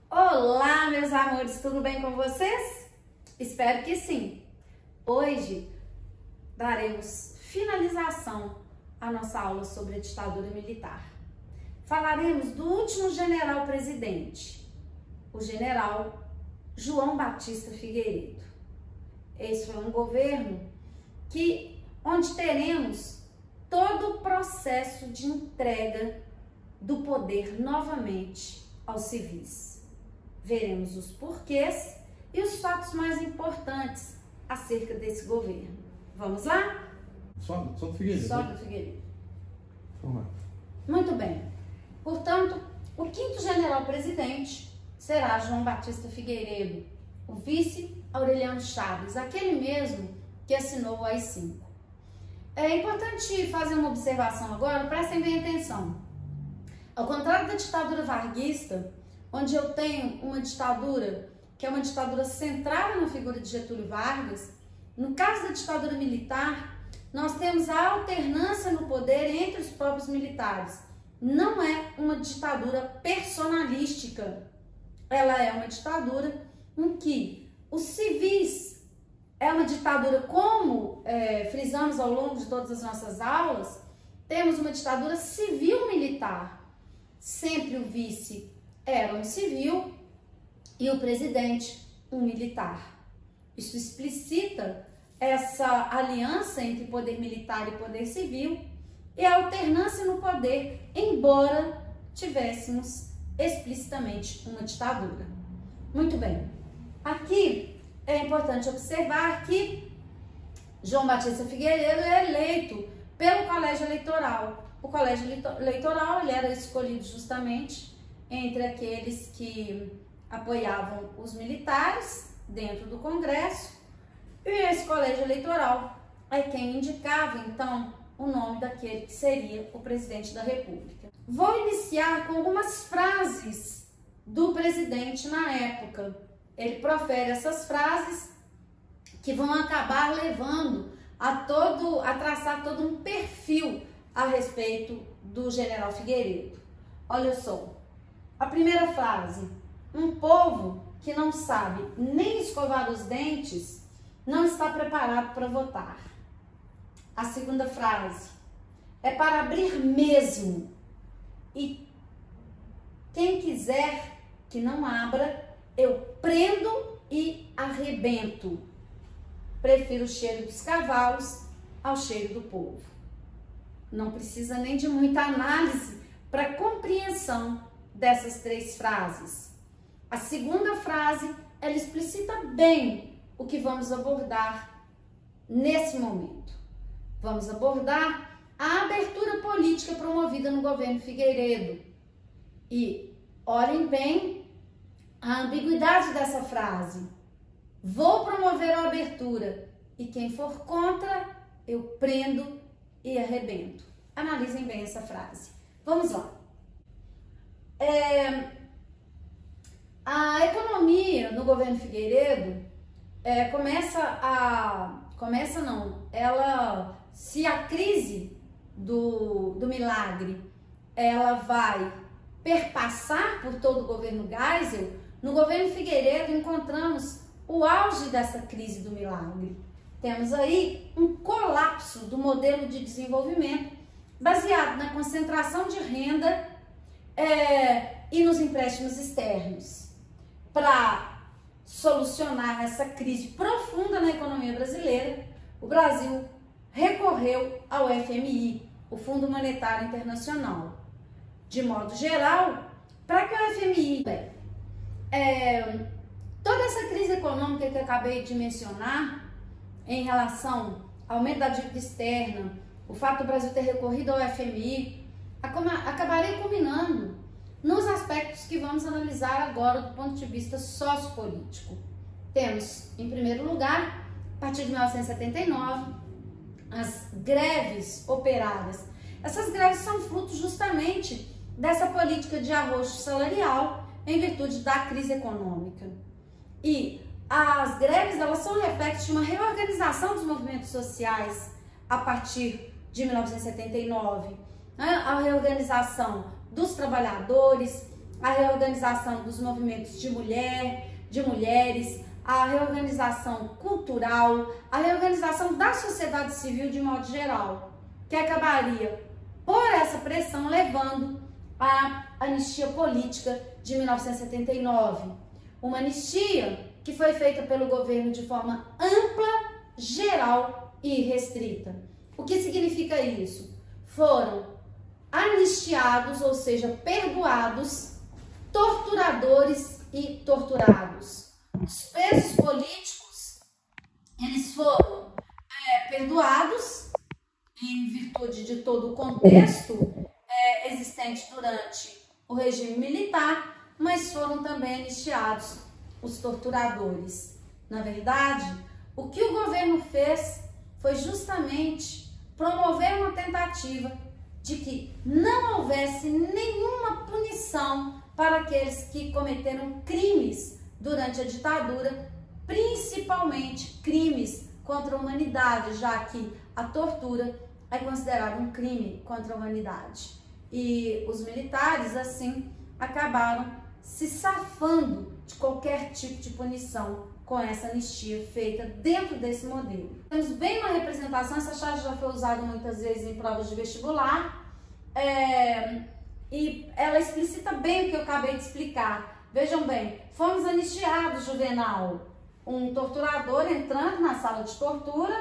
Olá, meus amores, tudo bem com vocês? Espero que sim. Hoje daremos finalização à nossa aula sobre a ditadura militar. Falaremos do último general presidente, o general João Batista Figueiredo. Esse foi um governo onde teremos todo o processo de entrega do poder novamente aos civis. Veremos os porquês e os fatos mais importantes acerca desse governo. Vamos lá? Só do Figueiredo? Só do Figueiredo. Vamos lá. Muito bem. Portanto, o quinto general-presidente será João Batista Figueiredo, o vice Aureliano Chaves, aquele mesmo que assinou o AI-5. É importante fazer uma observação agora, prestem bem atenção. Ao contrário da ditadura varguista, onde eu tenho uma ditadura que é uma ditadura centrada na figura de Getúlio Vargas, no caso da ditadura militar, nós temos a alternância no poder entre os próprios militares. Não é uma ditadura personalística, ela é uma ditadura em que os civis, é uma ditadura, como frisamos ao longo de todas as nossas aulas, temos uma ditadura civil-militar. Sempre o vice era um civil e o presidente um militar. Isso explicita essa aliança entre poder militar e poder civil e a alternância no poder, embora tivéssemos explicitamente uma ditadura. Muito bem. Aqui é importante observar que João Batista Figueiredo é eleito pelo colégio eleitoral. O colégio eleitoral ele era escolhido justamente entre aqueles que apoiavam os militares dentro do Congresso, e esse colégio eleitoral é quem indicava, então, o nome daquele que seria o presidente da República. Vou iniciar com algumas frases do presidente na época. Ele profere essas frases que vão acabar levando a traçar todo um perfil a respeito do general Figueiredo. Olha só, a primeira frase: um povo que não sabe nem escovar os dentes não está preparado para votar. A segunda frase: é para abrir mesmo, e quem quiser que não abra, eu prendo e arrebento. Prefiro o cheiro dos cavalos ao cheiro do povo. Não precisa nem de muita análise para compreensão dessas três frases. A segunda frase, ela explicita bem o que vamos abordar nesse momento. Vamos abordar a abertura política promovida no governo Figueiredo. E olhem bem a ambiguidade dessa frase. Vou promover a abertura e quem for contra, eu prendo e arrebento. Analisem bem essa frase. Vamos lá. A economia no governo Figueiredo se a crise do milagre, ela vai perpassar por todo o governo Geisel, no governo Figueiredo encontramos o auge dessa crise do milagre. Temos aí um colapso do modelo de desenvolvimento baseado na concentração de renda e nos empréstimos externos. Para solucionar essa crise profunda na economia brasileira, o Brasil recorreu ao FMI, o Fundo Monetário Internacional. De modo geral, para que o FMI... toda essa crise econômica que eu acabei de mencionar, em relação ao aumento da dívida externa, o fato do Brasil ter recorrido ao FMI, acabarei culminando nos aspectos que vamos analisar agora do ponto de vista sociopolítico. Temos, em primeiro lugar, a partir de 1979, as greves operadas. Essas greves são fruto justamente dessa política de arroxo salarial em virtude da crise econômica. E as greves, elas são reflexos de uma reorganização dos movimentos sociais a partir de 1979, né? A reorganização dos trabalhadores, a reorganização dos movimentos de mulheres, a reorganização cultural, a reorganização da sociedade civil de modo geral, que acabaria, por essa pressão, levando à anistia política de 1979. Uma anistia que foi feita pelo governo de forma ampla, geral e restrita. O que significa isso? Foram anistiados, ou seja, perdoados, torturadores e torturados. Os presos políticos, eles foram perdoados em virtude de todo o contexto existente durante o regime militar, mas foram também anistiados os torturadores. Na verdade, o que o governo fez foi justamente promover uma tentativa de que não houvesse nenhuma punição para aqueles que cometeram crimes durante a ditadura, principalmente crimes contra a humanidade, já que a tortura é considerada um crime contra a humanidade. E os militares, assim, acabaram se safando de qualquer tipo de punição com essa anistia feita dentro desse modelo. Temos bem uma representação, essa charge já foi usada muitas vezes em provas de vestibular, e ela explicita bem o que eu acabei de explicar. Vejam bem, fomos anistiados, Juvenal, um torturador entrando na sala de tortura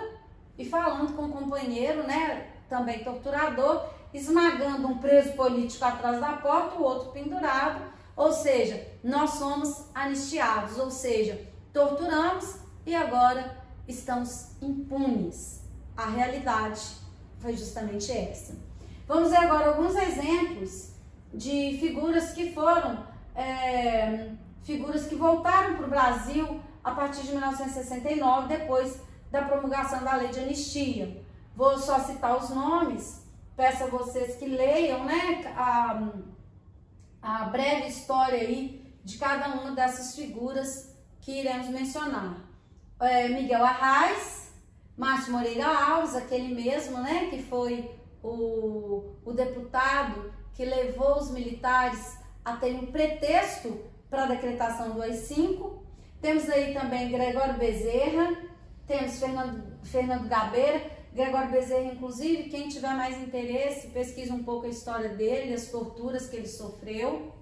e falando com um companheiro, né, também torturador, esmagando um preso político atrás da porta, o outro pendurado, ou seja, nós somos anistiados, ou seja, torturamos e agora estamos impunes. A realidade foi justamente essa. Vamos ver agora alguns exemplos de figuras que foram, figuras que voltaram para o Brasil a partir de 1969, depois da promulgação da lei de anistia. Vou só citar os nomes, peço a vocês que leiam, né, a breve história aí de cada uma dessas figuras que iremos mencionar. Miguel Arraes, Márcio Moreira Alves, aquele mesmo, né, que foi o deputado que levou os militares a terem um pretexto para a decretação do AI-5. Temos aí também Gregório Bezerra, temos Fernando Gabeira. Gregório Bezerra, inclusive, quem tiver mais interesse, pesquisa um pouco a história dele, as torturas que ele sofreu.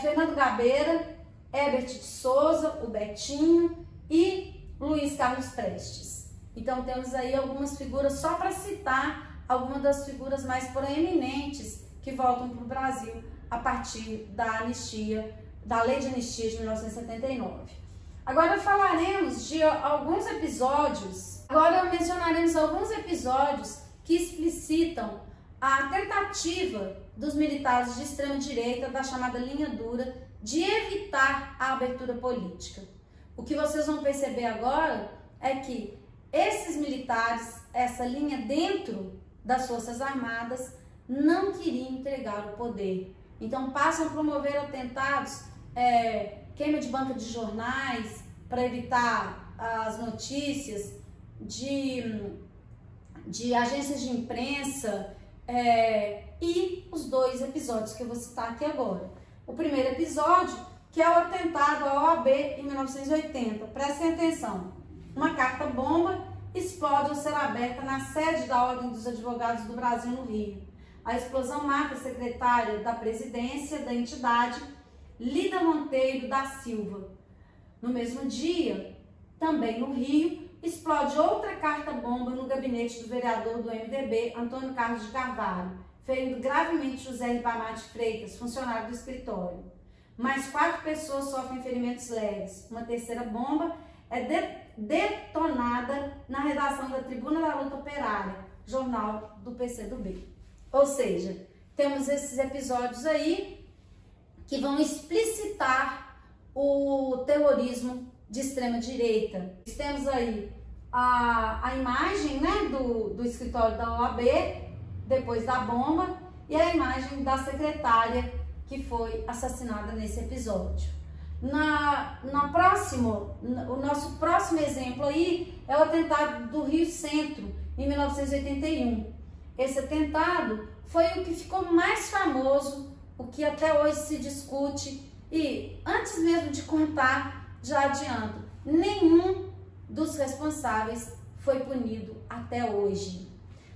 Fernando Gabeira, Herbert de Souza, o Betinho e Luiz Carlos Prestes. Então temos aí algumas figuras, só para citar algumas das figuras mais proeminentes que voltam para o Brasil a partir da anistia, da lei de anistia de 1979. Agora falaremos de alguns episódios, mencionaremos alguns episódios que explicitam a tentativa dos militares de extrema-direita, da chamada linha dura, de evitar a abertura política. O que vocês vão perceber agora é que esses militares, essa linha dentro das Forças Armadas, não queriam entregar o poder. Então passam a promover atentados, queima de banca de jornais para evitar as notícias, de agências de imprensa, e os dois episódios que eu vou citar aqui agora. O primeiro episódio, que é o atentado à OAB em 1980. Prestem atenção. Uma carta-bomba explode ao ser aberta na sede da Ordem dos Advogados do Brasil, no Rio. A explosão mata a secretária da presidência da entidade, Lida Monteiro da Silva. No mesmo dia, também no Rio, explode outra carta-bomba no gabinete do vereador do MDB, Antônio Carlos de Carvalho, ferindo gravemente José Ribamar de Freitas, funcionário do escritório. Mais 4 pessoas sofrem ferimentos leves. Uma terceira bomba é detonada na redação da Tribuna da Luta Operária, jornal do PCdoB. Ou seja, temos esses episódios aí que vão explicitar o terrorismo de extrema direita. Temos aí a imagem, né, do escritório da OAB, depois da bomba, e a imagem da secretária que foi assassinada nesse episódio. O nosso próximo exemplo aí é o atentado do Rio Centro, em 1981. Esse atentado foi o que ficou mais famoso o que até hoje se discute. E antes mesmo de contar, já adianto, nenhum dos responsáveis foi punido até hoje.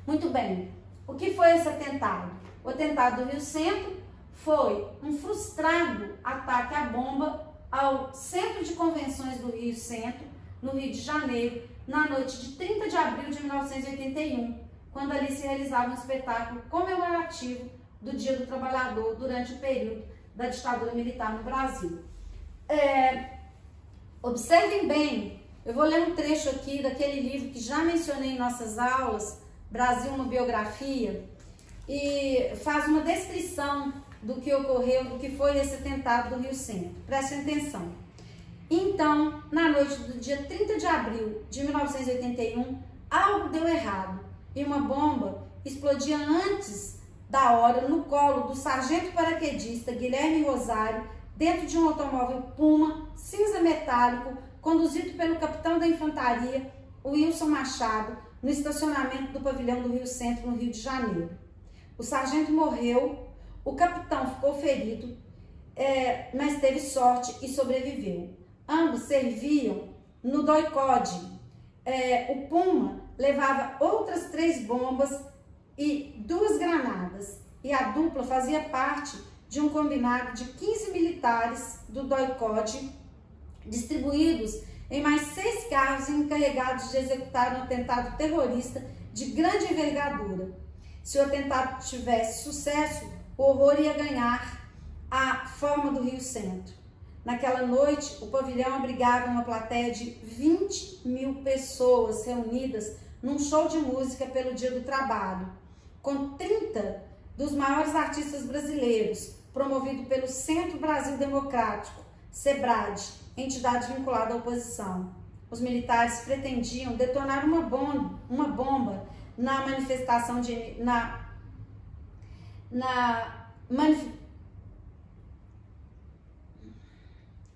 Muito bem, o que foi esse atentado? O atentado do Rio Centro foi um frustrado ataque à bomba ao Centro de Convenções do Rio Centro, no Rio de Janeiro, na noite de 30 de abril de 1981, quando ali se realizava um espetáculo comemorativo do Dia do Trabalhador durante o período da ditadura militar no Brasil. Observem bem, eu vou ler um trecho aqui daquele livro que já mencionei em nossas aulas, Brasil, uma biografia, e faz uma descrição do que ocorreu, do que foi esse atentado do Rio Centro. Prestem atenção. Então, na noite do dia 30 de abril de 1981, algo deu errado e uma bomba explodia antes da hora no colo do sargento paraquedista Guilherme Rosário, dentro de um automóvel Puma cinza metálico, conduzido pelo capitão da infantaria, Wilson Machado, no estacionamento do pavilhão do Rio Centro, no Rio de Janeiro. O sargento morreu, o capitão ficou ferido, mas teve sorte e sobreviveu. Ambos serviam no doicode. O Puma levava outras 3 bombas e 2 granadas, e a dupla fazia parte de um combinado de 15 militares do doicode, distribuídos em mais 6 carros encarregados de executar um atentado terrorista de grande envergadura. Se o atentado tivesse sucesso, o horror ia ganhar a forma do Rio Centro. Naquela noite, o pavilhão abrigava uma plateia de 20.000 pessoas reunidas num show de música pelo Dia do Trabalho, com 30 dos maiores artistas brasileiros, promovido pelo Centro Brasil Democrático, SEBRAD, entidade vinculada à oposição. Os militares pretendiam detonar uma bomba na manifestação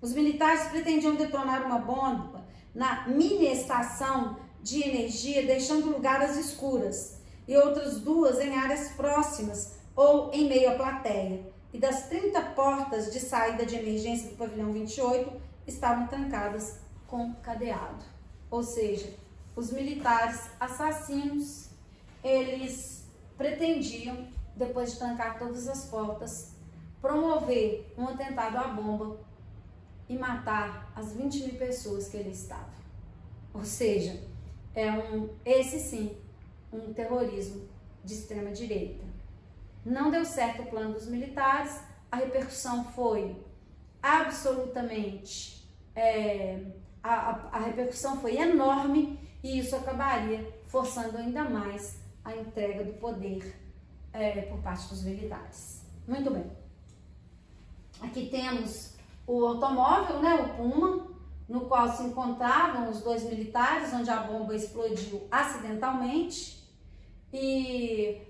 Os militares pretendiam detonar uma bomba na mini estação de energia, deixando lugar às escuras, e outras 2 em áreas próximas ou em meio à plateia. E das 30 portas de saída de emergência do pavilhão 28 estavam trancadas com cadeado. Ou seja, os militares assassinos, eles pretendiam, depois de trancar todas as portas, promover um atentado à bomba e matar as 20.000 pessoas que ali estavam. Ou seja, esse sim, um terrorismo de extrema direita. Não deu certo o plano dos militares, a repercussão foi absolutamente, a repercussão foi enorme, e isso acabaria forçando ainda mais a entrega do poder por parte dos militares. Muito bem. Aqui temos o automóvel, né, o Puma, no qual se encontravam os 2 militares, onde a bomba explodiu acidentalmente, e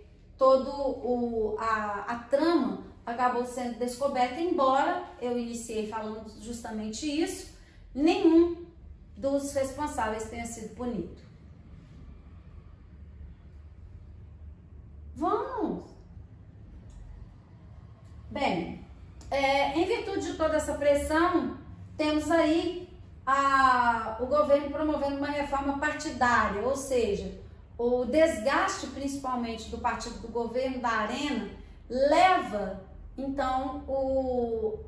a trama acabou sendo descoberta, embora eu iniciei falando justamente isso, nenhum dos responsáveis tenha sido punido. Vamos! Bem, em virtude de toda essa pressão, temos aí o governo promovendo uma reforma partidária, ou seja, o desgaste principalmente do partido do governo, da Arena, leva então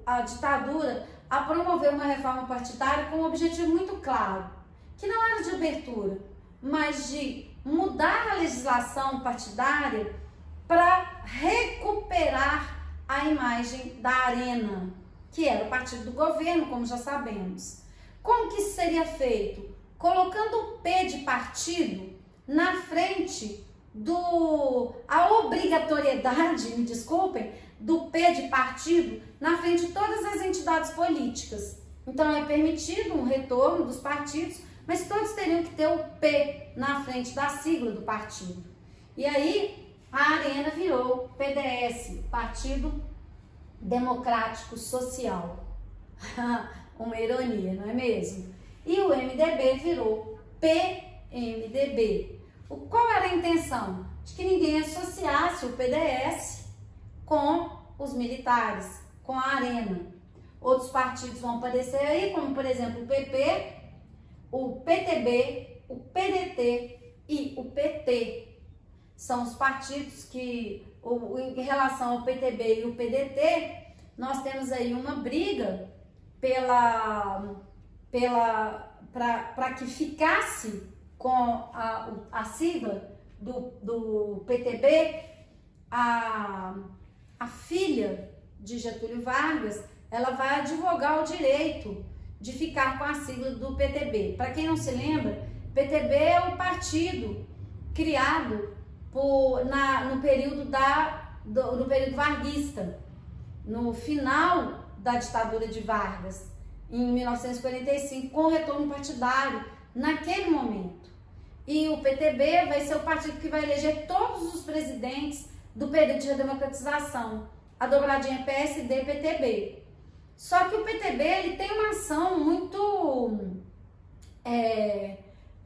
a ditadura a promover uma reforma partidária com um objetivo muito claro, que não era de abertura, mas de mudar a legislação partidária para recuperar a imagem da Arena, que era o partido do governo, como já sabemos. Como que isso seria feito? Colocando o P de partido na frente a obrigatoriedade, me desculpem, do P de partido na frente de todas as entidades políticas. Então é permitido um retorno dos partidos, mas todos teriam que ter o P na frente da sigla do partido. E aí a Arena virou PDS, Partido Democrático Social. Uma ironia, não é mesmo? E o MDB virou PMDB. Qual era a intenção? De que ninguém associasse o PDS com os militares, com a Arena. Outros partidos vão aparecer aí, como por exemplo o PP, o PTB, o PDT e o PT. São os partidos que, em relação ao PTB e o PDT, nós temos aí uma briga para que ficasse com a sigla do PTB, a filha de Getúlio Vargas, ela vai advogar o direito de ficar com a sigla do PTB. Para quem não se lembra, PTB é o partido criado no período varguista, no final da ditadura de Vargas, em 1945, com o retorno partidário naquele momento. E o PTB vai ser o partido que vai eleger todos os presidentes do período de redemocratização, a dobradinha PSD-PTB. Só que o PTB ele tem uma ação muito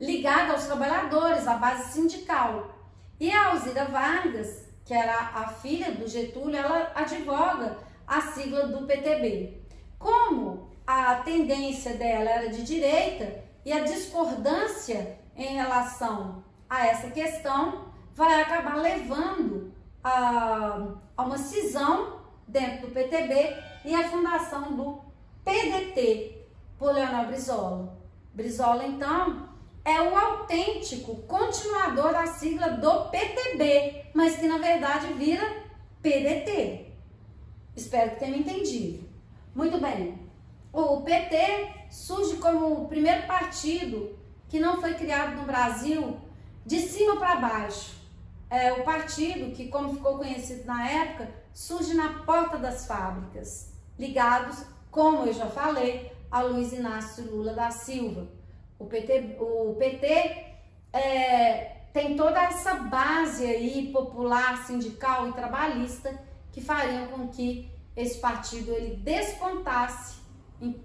ligada aos trabalhadores, à base sindical. E a Alzira Vargas, que era a filha do Getúlio, ela advoga a sigla do PTB. Como a tendência dela era de direita e a discordância em relação a essa questão vai acabar levando a uma cisão dentro do PTB e a fundação do PDT por Leonel Brizola. Brizola, então, é o autêntico continuador da sigla do PTB, mas que na verdade vira PDT. Espero que tenham entendido. Muito bem. O PT surge como o primeiro partido que não foi criado no Brasil de cima para baixo. É o partido que, como ficou conhecido na época, surge na porta das fábricas, ligados, como eu já falei, a Luiz Inácio Lula da Silva. O PT tem toda essa base aí popular, sindical e trabalhista que fariam com que esse partido ele despontasse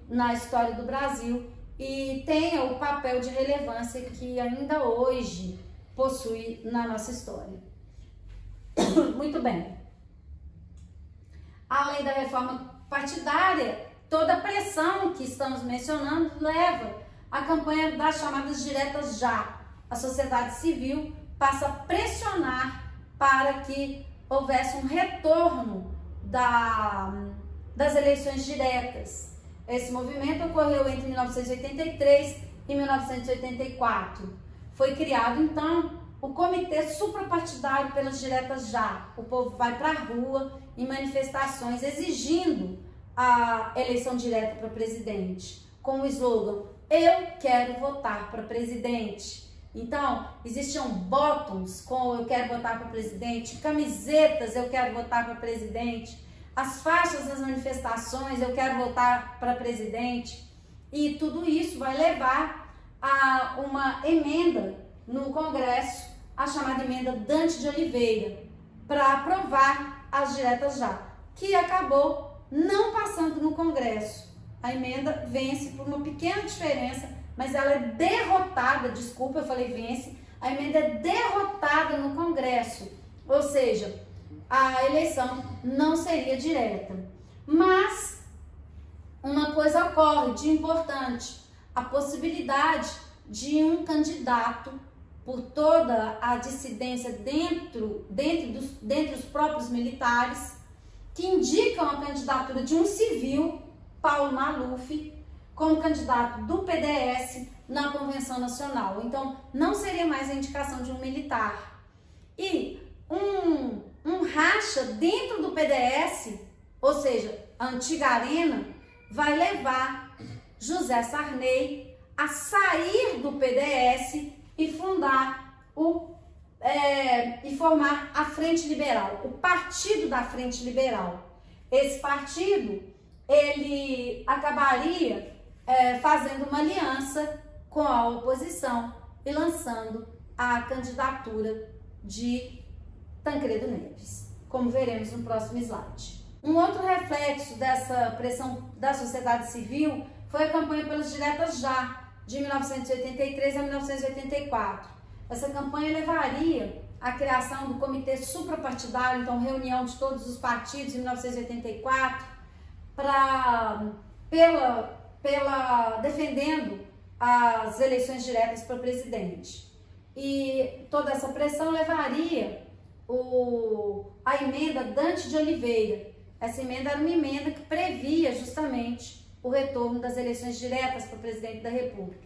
na história do Brasil e tenha o papel de relevância que ainda hoje possui na nossa história. Muito bem. Além da reforma partidária, toda a pressão que estamos mencionando leva à campanha das chamadas diretas já. A sociedade civil passa a pressionar para que houvesse um retorno das eleições diretas. Esse movimento ocorreu entre 1983 e 1984. Foi criado, então, o Comitê Suprapartidário pelas Diretas Já. O povo vai para a rua em manifestações exigindo a eleição direta para presidente, com o slogan "Eu quero votar para presidente". Então, existiam bottoms com "Eu quero votar para presidente", camisetas "Eu quero votar para presidente", as faixas das manifestações "Eu quero votar para presidente", e tudo isso vai levar a uma emenda no Congresso, a chamada emenda Dante de Oliveira, para aprovar as diretas já, que acabou não passando no Congresso. A emenda vence por uma pequena diferença, mas ela é derrotada, desculpa, eu falei vence, a emenda é derrotada no Congresso, ou seja, a eleição não seria direta. Mas uma coisa ocorre de importante, a possibilidade de um candidato, por toda a dissidência dentre os próprios militares, que indicam a candidatura de um civil, Paulo Maluf, como candidato do PDS na Convenção Nacional. Então, não seria mais a indicação de um militar. E um racha dentro do PDS, ou seja, a antiga Arena, vai levar José Sarney a sair do PDS e fundar e formar a Frente Liberal, o Partido da Frente Liberal. Esse partido, ele acabaria fazendo uma aliança com a oposição e lançando a candidatura de Tancredo Neves, como veremos no próximo slide. Um outro reflexo dessa pressão da sociedade civil foi a campanha pelas diretas já, de 1983 a 1984. Essa campanha levaria a criação do Comitê Suprapartidário, então reunião de todos os partidos em 1984, defendendo as eleições diretas para presidente. E toda essa pressão levaria a emenda Dante de Oliveira. Essa emenda era uma emenda que previa justamente o retorno das eleições diretas para o presidente da República.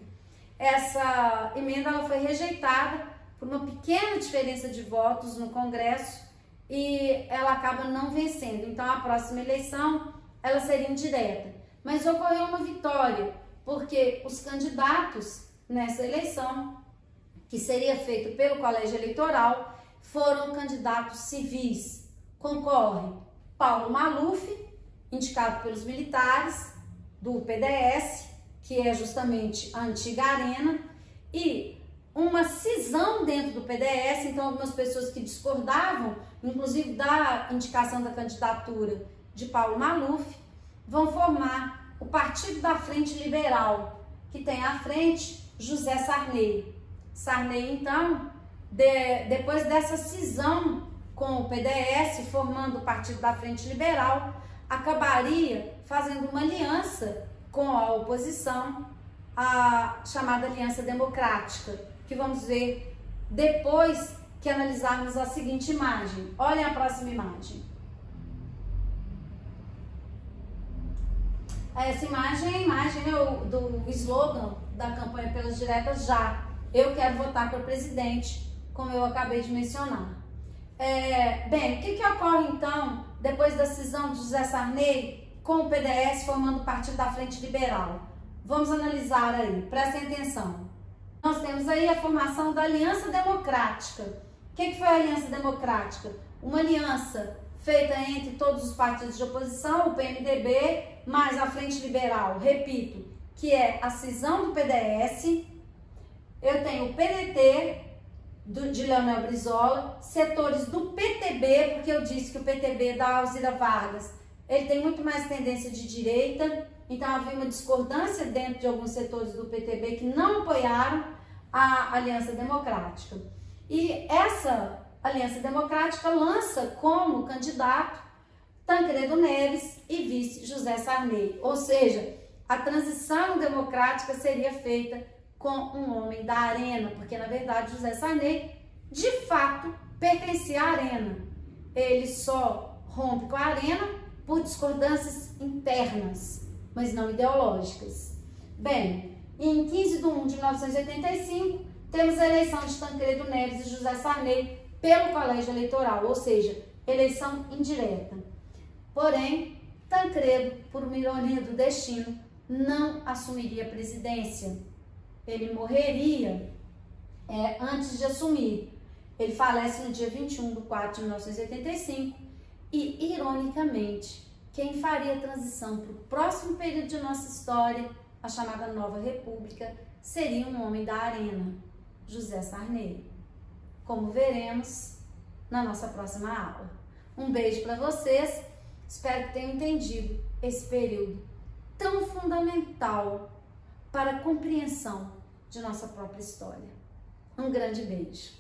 Essa emenda ela foi rejeitada por uma pequena diferença de votos no Congresso e ela acaba não vencendo. Então, a próxima eleição ela seria indireta. Mas ocorreu uma vitória, porque os candidatos nessa eleição, que seria feito pelo Colégio Eleitoral, foram candidatos civis. Concorrem Paulo Maluf, indicado pelos militares, do PDS, que é justamente a antiga Arena, e uma cisão dentro do PDS, então algumas pessoas que discordavam, inclusive da indicação da candidatura de Paulo Maluf, vão formar o Partido da Frente Liberal, que tem à frente José Sarney. Sarney, então, depois dessa cisão com o PDS, formando o Partido da Frente Liberal, acabaria fazendo uma aliança com a oposição, a chamada Aliança Democrática, que vamos ver depois que analisarmos a seguinte imagem. Olhem a próxima imagem. Essa imagem é a imagem do slogan da campanha pelas diretas já. Eu quero votar para presidente, como eu acabei de mencionar. Bem, o que ocorre então depois da cisão de José Sarney com o PDS formando o Partido da Frente Liberal? Vamos analisar aí, prestem atenção. Nós temos aí a formação da Aliança Democrática. O que foi a Aliança Democrática? Uma aliança feita entre todos os partidos de oposição, o PMDB, mais a Frente Liberal, repito, que é a cisão do PDS. Eu tenho o PDT, de Leonel Brizola, setores do PTB, porque eu disse que o PTB da Alzira Vargas, ele tem muito mais tendência de direita, então havia uma discordância dentro de alguns setores do PTB que não apoiaram a Aliança Democrática. E essa Aliança Democrática lança como candidato Tancredo Neves e vice José Sarney, ou seja, a transição democrática seria feita com um homem da Arena, porque na verdade José Sarney de fato pertencia à Arena. Ele só rompe com a Arena por discordâncias internas, mas não ideológicas. Bem, em 15 de 1 de 1985, temos a eleição de Tancredo Neves e José Sarney pelo Colégio Eleitoral, ou seja, eleição indireta. Porém, Tancredo, por uma ironia do destino, não assumiria a presidência. Ele morreria antes de assumir. Ele falece no dia 21 de 4 de 1985 e, ironicamente, quem faria a transição para o próximo período de nossa história, a chamada Nova República, seria um homem da Arena, José Sarney. Como veremos na nossa próxima aula. Um beijo para vocês, espero que tenham entendido esse período tão fundamental para a compreensão de nossa própria história. Um grande beijo.